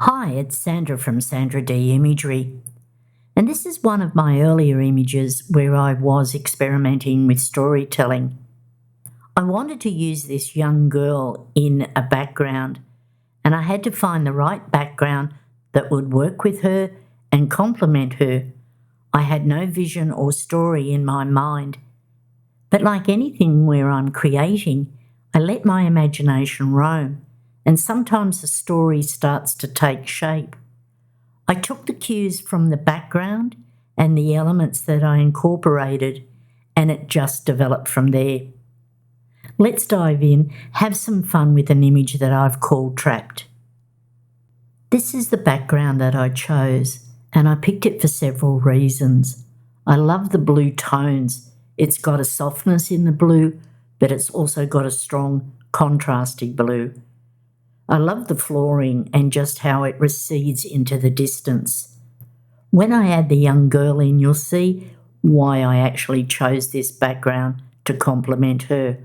Hi, it's Sandra from SandraD Imagery, and this is one of my earlier images where I was experimenting with storytelling. I wanted to use this young girl in a background, and I had to find the right background that would work with her and complement her. I had no vision or story in my mind, but like anything where I'm creating, I let my imagination roam, and sometimes the story starts to take shape. I took the cues from the background and the elements that I incorporated, and it just developed from there. Let's dive in, have some fun with an image that I've called Trapped. This is the background that I chose, and I picked it for several reasons. I love the blue tones. It's got a softness in the blue, but it's also got a strong contrasting blue. I love the flooring and just how it recedes into the distance. When I add the young girl in, you'll see why I actually chose this background to complement her.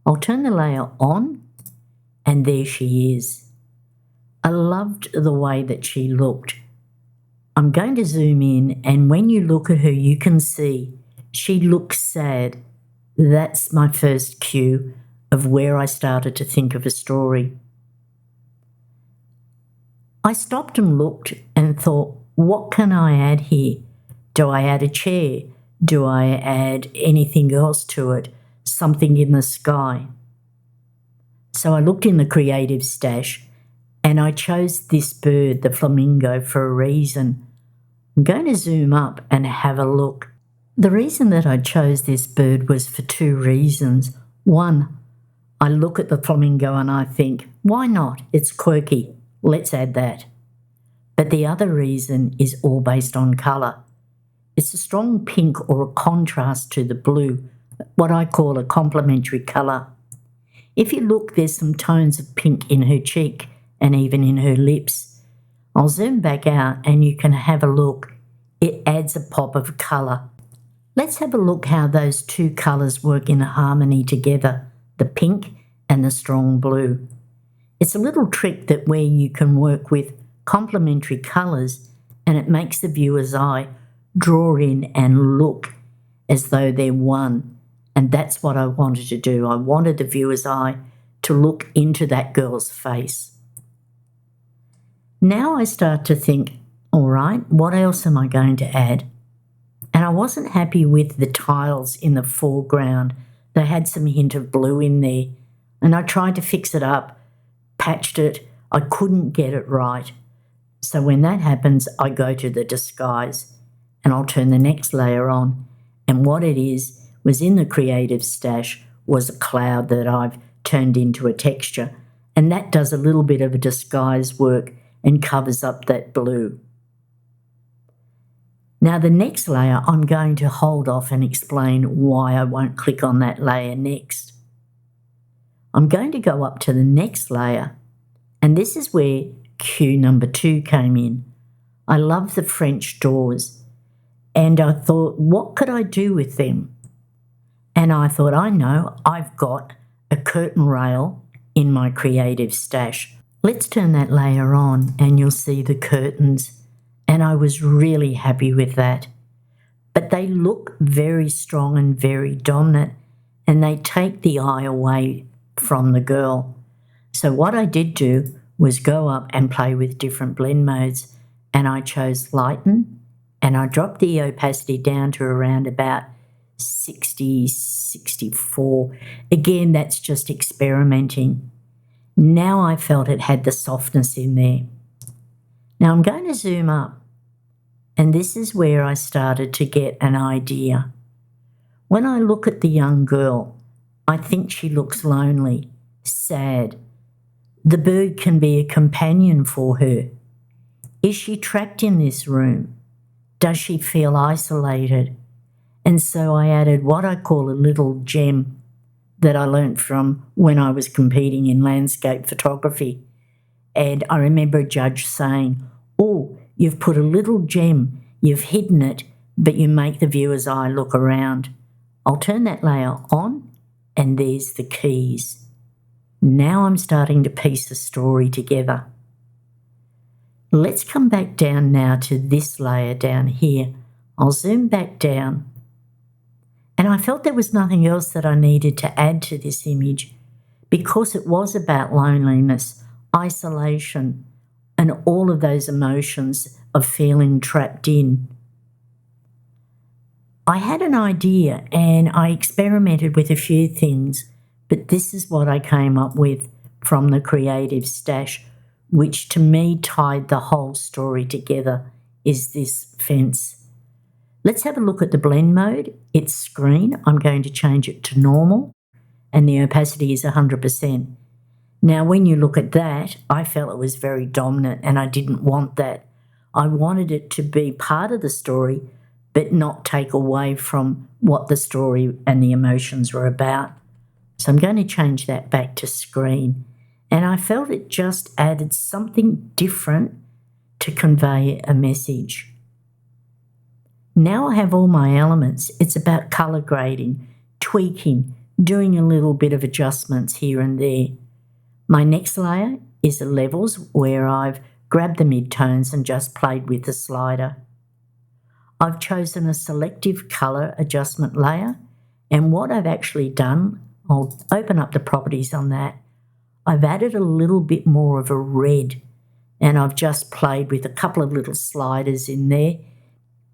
I'll turn the layer on, and there she is. I loved the way that she looked. I'm going to zoom in, and when you look at her, you can see she looks sad. That's my first cue of where I started to think of a story. I stopped and looked and thought, what can I add here? Do I add a chair? Do I add anything else to it? Something in the sky? So I looked in the creative stash and I chose this bird, the flamingo, for a reason. I'm going to zoom up and have a look. The reason that I chose this bird was for two reasons. One, I look at the flamingo and I think, why not? It's quirky. Let's add that. But the other reason is all based on colour. It's a strong pink or a contrast to the blue, what I call a complementary colour. If you look, there's some tones of pink in her cheek and even in her lips. I'll zoom back out and you can have a look. It adds a pop of colour. Let's have a look how those two colours work in harmony together, the pink and the strong blue. It's a little trick that where you can work with complementary colours and it makes the viewer's eye draw in and look as though they're one. And that's what I wanted to do. I wanted the viewer's eye to look into that girl's face. Now I start to think, all right, what else am I going to add? And I wasn't happy with the tiles in the foreground. They had some hint of blue in there. And I tried to fix it up, patched it. I couldn't get it right. So when that happens, I go to the disguise and I'll turn the next layer on. And what it is was in the creative stash was a cloud that I've turned into a texture. And that does a little bit of a disguise work and covers up that blue. Now the next layer, I'm going to hold off and explain why I won't click on that layer next. I'm going to go up to the next layer, and this is where cue number 2 came in. I love the French doors, and I thought, what could I do with them? And I thought, I know, I've got a curtain rail in my creative stash. Let's turn that layer on and you'll see the curtains, and I was really happy with that. But they look very strong and very dominant, and they take the eye away from the girl. So what I did do was go up and play with different blend modes, and I chose lighten, and I dropped the opacity down to around about 60, 64. Again, that's just experimenting. Now I felt it had the softness in there. Now I'm going to zoom up, and this is where I started to get an idea. When I look at the young girl, I think she looks lonely, sad. The bird can be a companion for her. Is she trapped in this room? Does she feel isolated? And so I added what I call a little gem that I learnt from when I was competing in landscape photography. And I remember a judge saying, oh, you've put a little gem, you've hidden it, but you make the viewer's eye look around. I'll turn that layer on, and there's the keys. Now I'm starting to piece the story together. Let's come back down now to this layer down here. I'll zoom back down. And I felt there was nothing else that I needed to add to this image because it was about loneliness, isolation, and all of those emotions of feeling trapped in. I had an idea and I experimented with a few things, but this is what I came up with from the creative stash, which to me tied the whole story together, is this fence. Let's have a look at the blend mode. It's screen. I'm going to change it to normal, and the opacity is 100%. Now, when you look at that, I felt it was very dominant and I didn't want that. I wanted it to be part of the story, but not take away from what the story and the emotions were about. So I'm going to change that back to screen. And I felt it just added something different to convey a message. Now I have all my elements. It's about colour grading, tweaking, doing a little bit of adjustments here and there. My next layer is the levels, where I've grabbed the midtones and just played with the slider. I've chosen a selective colour adjustment layer, and what I've actually done, I'll open up the properties on that. I've added a little bit more of a red, and I've just played with a couple of little sliders in there.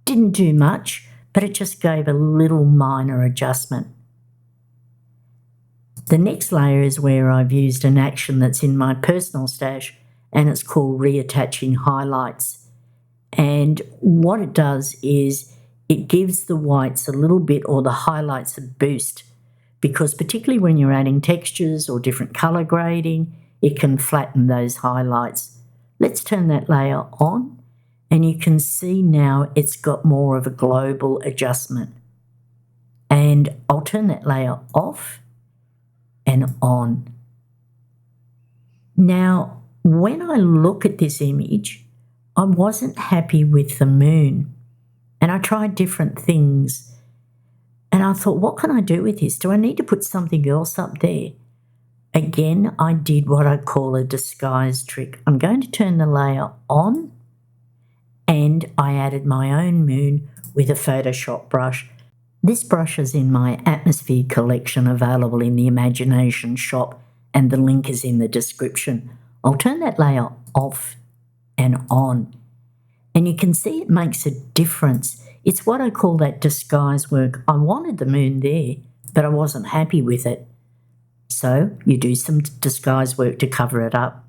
Didn't do much, but it just gave a little minor adjustment. The next layer is where I've used an action that's in my personal stash, and it's called reattaching highlights. And what it does is it gives the whites a little bit, or the highlights, a boost, because particularly when you're adding textures or different colour grading, it can flatten those highlights. Let's turn that layer on, and you can see now it's got more of a global adjustment. And I'll turn that layer off and on. Now, when I look at this image, I wasn't happy with the moon, and I tried different things, and I thought, what can I do with this? Do I need to put something else up there? Again, I did what I call a disguise trick. I'm going to turn the layer on, and I added my own moon with a Photoshop brush. This brush is in my Atmosphere collection, available in the Imagination shop, and the link is in the description. I'll turn that layer off and on, and you can see it makes a difference. It's what I call that disguise work. I wanted the moon there, but I wasn't happy with it. So you do some disguise work to cover it up.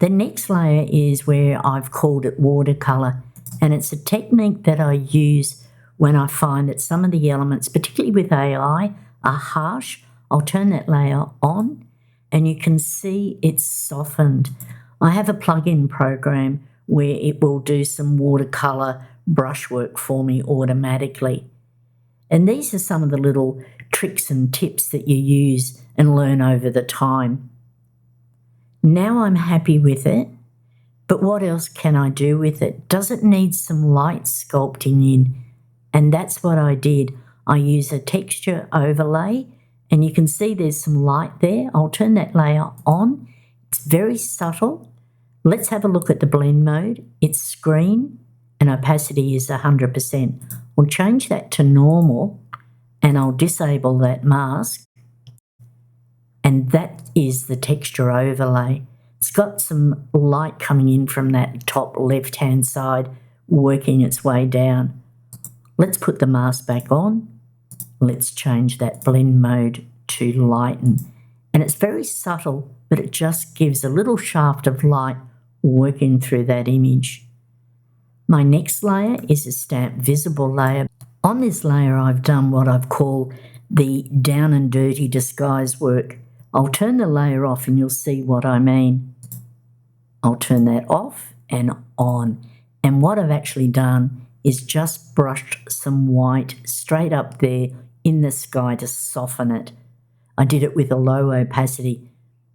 The next layer is where I've called it watercolour, and it's a technique that I use when I find that some of the elements, particularly with AI, are harsh. I'll turn that layer on, and you can see it's softened. I have a plug-in program where it will do some watercolour brushwork for me automatically. And these are some of the little tricks and tips that you use and learn over the time. Now I'm happy with it, but what else can I do with it? Does it need some light sculpting in? And that's what I did. I use a texture overlay, and you can see there's some light there. I'll turn that layer on. It's very subtle. Let's have a look at the blend mode. It's screen, and opacity is 100%. We'll change that to normal, and I'll disable that mask. And that is the texture overlay. It's got some light coming in from that top left-hand side, working its way down. Let's put the mask back on. Let's change that blend mode to lighten. And it's very subtle, but it just gives a little shaft of light working through that image. My next layer is a stamp visible layer. On this layer, I've done what I've called the down and dirty disguise work. I'll turn the layer off and you'll see what I mean. I'll turn that off and on. And what I've actually done is just brushed some white straight up there in the sky to soften it. I did it with a low opacity.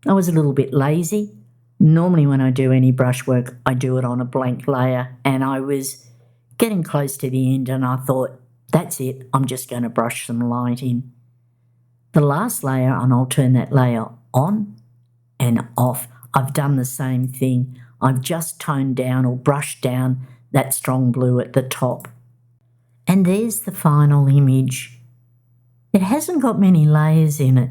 I was a little bit lazy. Normally when I do any brushwork, I do it on a blank layer, and I was getting close to the end and I thought, that's it, I'm just going to brush some light in. The last layer, and I'll turn that layer on and off. I've done the same thing. I've just toned down or brushed down that strong blue at the top. And there's the final image. It hasn't got many layers in it.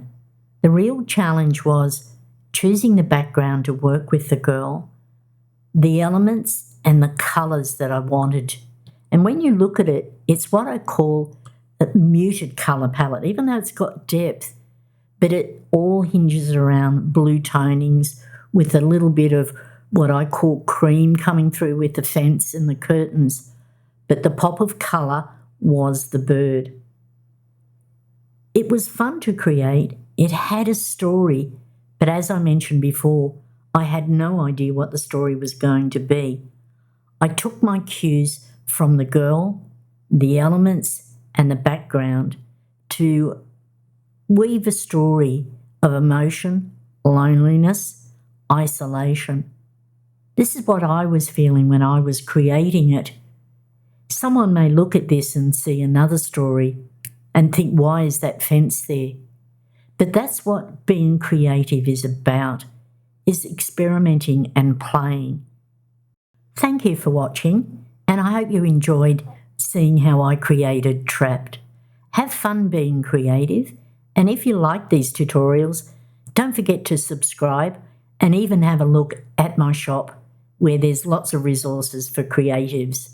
The real challenge was choosing the background to work with the girl, the elements and the colours that I wanted. And when you look at it, it's what I call a muted colour palette, even though it's got depth, but it all hinges around blue tonings with a little bit of what I call cream coming through with the fence and the curtains. But the pop of colour was the bird. It was fun to create. It had a story, but as I mentioned before, I had no idea what the story was going to be. I took my cues from the girl, the elements, and the background to weave a story of emotion, loneliness, isolation. This is what I was feeling when I was creating it. Someone may look at this and see another story and think, why is that fence there? But that's what being creative is about, is experimenting and playing. Thank you for watching, and I hope you enjoyed seeing how I created Trapped. Have fun being creative, and if you like these tutorials, don't forget to subscribe and even have a look at my shop where there's lots of resources for creatives.